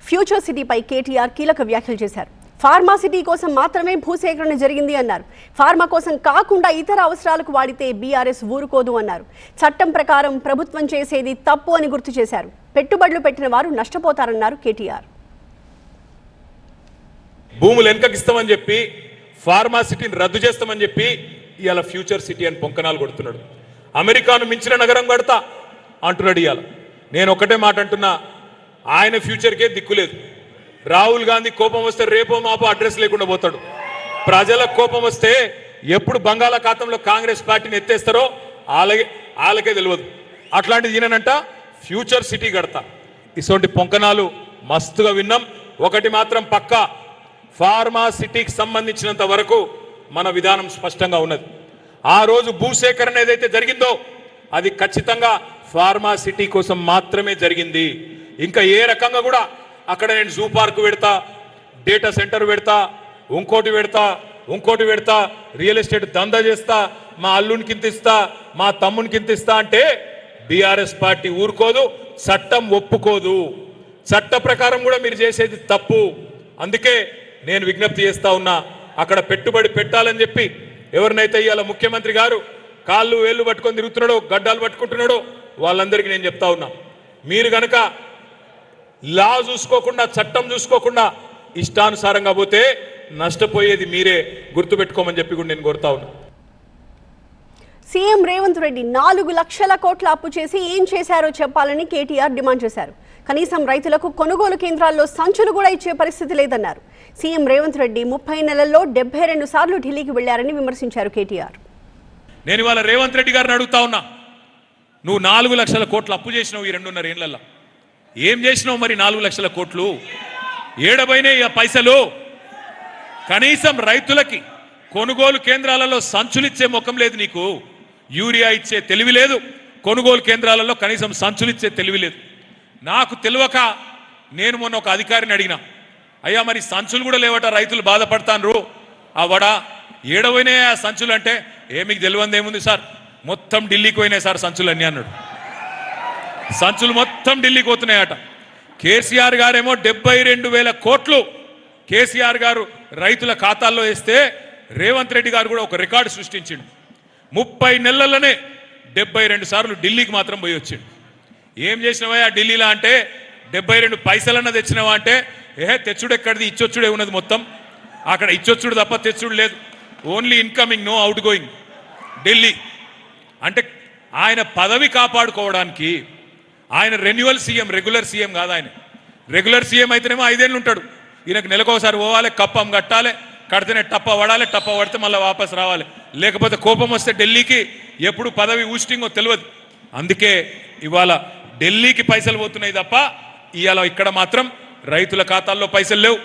Future సిటీపై KTR కీలక వ్యాఖ్యలు చేశారు. ఫార్మా సిటీ కోసం మాత్రమే భూసేకరణ జరిగింది అన్నారు. ఫార్మా కోసం కాకుండా ఇతర అవసరాలకు వాడితే బీఆర్ఎస్ ఊరుకోదు అన్నారు. చట్టం ప్రకారం ప్రభుత్వం చేసేది తప్పు అని గుర్తు చేశారు. పెట్టుబడులు పెట్టిన వారు నష్టపోతారన్నారు కేటీఆర్. భూములు వెనకకిస్తామని చెప్పి ఫార్మా సిటీని రద్దు చేస్తామని చెప్పి ఇవాళ ఫ్యూచర్ సిటీ అని పొంకనాలు కొడుతున్నాడు. అమెరికాను మించిన నగరం కడతా అంటున్నాడు. ఇవాళ నేను ఒకటే మాట అంటున్నా, ఆయన ఫ్యూచర్కే దిక్కులేదు. రాహుల్ గాంధీ కోపం వస్తే రేపో మాపో అడ్రస్ లేకుండా పోతాడు. ప్రజలకు కోపం వస్తే ఎప్పుడు బంగాళాఖాతంలో కాంగ్రెస్ పార్టీని ఎత్తేస్తారో వాళ్ళకే తెలియదు. అట్లాంటిది ఈయనంట ఫ్యూచర్ సిటీ కడతా. ఇటువంటి పొంకనాలు మస్తుగా విన్నాం. ఒకటి మాత్రం పక్కా, ఫార్మా సిటీకి సంబంధించినంత వరకు మన విధానం స్పష్టంగా ఉన్నది. ఆ రోజు భూసేకరణ ఏదైతే జరిగిందో అది ఖచ్చితంగా ఫార్మా సిటీ కోసం మాత్రమే జరిగింది. ఇంకా ఏ రకంగా కూడా అక్కడ నేను జూ పార్క్ పెడతా, డేటా సెంటర్ పెడతా, ఇంకోటి పెడతా, రియల్ ఎస్టేట్ దందా చేస్తా, మా అల్లునికి ఇంత ఇస్తా, మా తమ్మునికి ఇంత ఇస్తా అంటే బీఆర్ఎస్ పార్టీ ఊరుకోదు, చట్టం ఒప్పుకోదు. చట్ట ప్రకారం కూడా మీరు చేసేది తప్పు. అందుకే నేను విజ్ఞప్తి చేస్తా ఉన్నా, అక్కడ పెట్టుబడి పెట్టాలని చెప్పి ఎవరినైతే ఇవాళ ముఖ్యమంత్రి గారు కాళ్ళు వేళ్ళు పట్టుకొని తిరుగుతున్నాడో, గడ్డాలు పట్టుకుంటున్నాడో వాళ్ళందరికీ నేను చెప్తా ఉన్నా, మీరు గనక లా చూసుకోకుండా, చట్టం చూసుకోకుండా ఇష్టానుసారంగా పోతే నష్టపోయేది మీరే, గుర్తుపెట్టుకోమని చెప్పి కూడా నేను కోరుతా ఉన్నా. సీఎం రేవంత్ రెడ్డి 4 లక్షల కోట్ల అప్పు చేసి ఏం చేశారో చెప్పాలని కేటీఆర్ డిమాండ్ చేశారు. కనీసం రైతులకు కొనుగోలు కేంద్రాల్లో సంచులు కూడా ఇచ్చే పరిస్థితి లేదన్నారు. సీఎం రేవంత్ రెడ్డి 30 నెలల్లో 72 సార్లు ఢిల్లీకి వెళ్లారని విమర్శించారు కేటీఆర్. నేను ఇవాళ రేవంత్ రెడ్డి గారిని అడుగుతా ఉన్నా, నువ్వు 4 లక్షల కోట్ల అప్పు చేసినావు ఈ 2.5 ఏళ్లలో. ఏం చేసినావు మరి 4 లక్షల కోట్లు? ఏడబైనాయి ఆ పైసలు? కనీసం రైతులకి కొనుగోలు కేంద్రాలలో సంచులిచ్చే ముఖం లేదు నీకు. యూరియా ఇచ్చే తెలివి లేదు, కొనుగోలు కేంద్రాలలో కనీసం సంచులిచ్చే తెలివి లేదు. నాకు తెలియక నేను మొన్న ఒక అధికారిని అడిగినా, అయ్యా మరి సంచులు కూడా లేవట, రైతులు బాధపడతాను, ఆ వడా ఏడవైనాయి ఆ సంచులు అంటే, మీకు తెలియంది ఏముంది సార్, మొత్తం ఢిల్లీకి పోయినాయి సార్ సంచులు అన్నీ అన్నాడు. సంచులు మొత్తం ఢిల్లీకి పోతున్నాయట. కేసీఆర్ గారేమో 72,000 కోట్లు కేసీఆర్ గారు రైతుల ఖాతాల్లో వేస్తే రేవంత్ రెడ్డి గారు కూడా ఒక రికార్డు సృష్టించిండు. 30 నెలల్లోనే 72 సార్లు ఢిల్లీకి మాత్రం పోయి వచ్చిండు. ఏం చేసినవా ఢిల్లీలో అంటే, 72 పైసలన్నా తెచ్చినవా అంటే, తెచ్చుడు ఎక్కడిది, ఇచ్చొచ్చుడే ఉన్నది మొత్తం. అక్కడ ఇచ్చొచ్చుడు తప్ప తెచ్చుడు లేదు, only incoming, no outgoing Delhi. అంటే ఆయన పదవి కాపాడుకోవడానికి, ఆయన రెన్యువల్ సీఎం, రెగ్యులర్ సీఎం కాదు. ఆయన రెగ్యులర్ సీఎం అయితేనేమో 5 ఏళ్ళు ఉంటాడు. ఈయనకు నెలకోసారి పోవాలి, కప్పం కట్టాలి, కడితేనే టప్ప పడాలి, టప్ప పడితే మళ్ళీ వాపస్ రావాలి. లేకపోతే కోపం వస్తే ఢిల్లీకి ఎప్పుడు పదవి ఊస్టింగో తెలియదు. అందుకే ఇవాళ ఢిల్లీకి పైసలు పోతున్నాయి తప్ప ఇవాళ ఇక్కడ మాత్రం రైతుల ఖాతాల్లో పైసలు లేవు.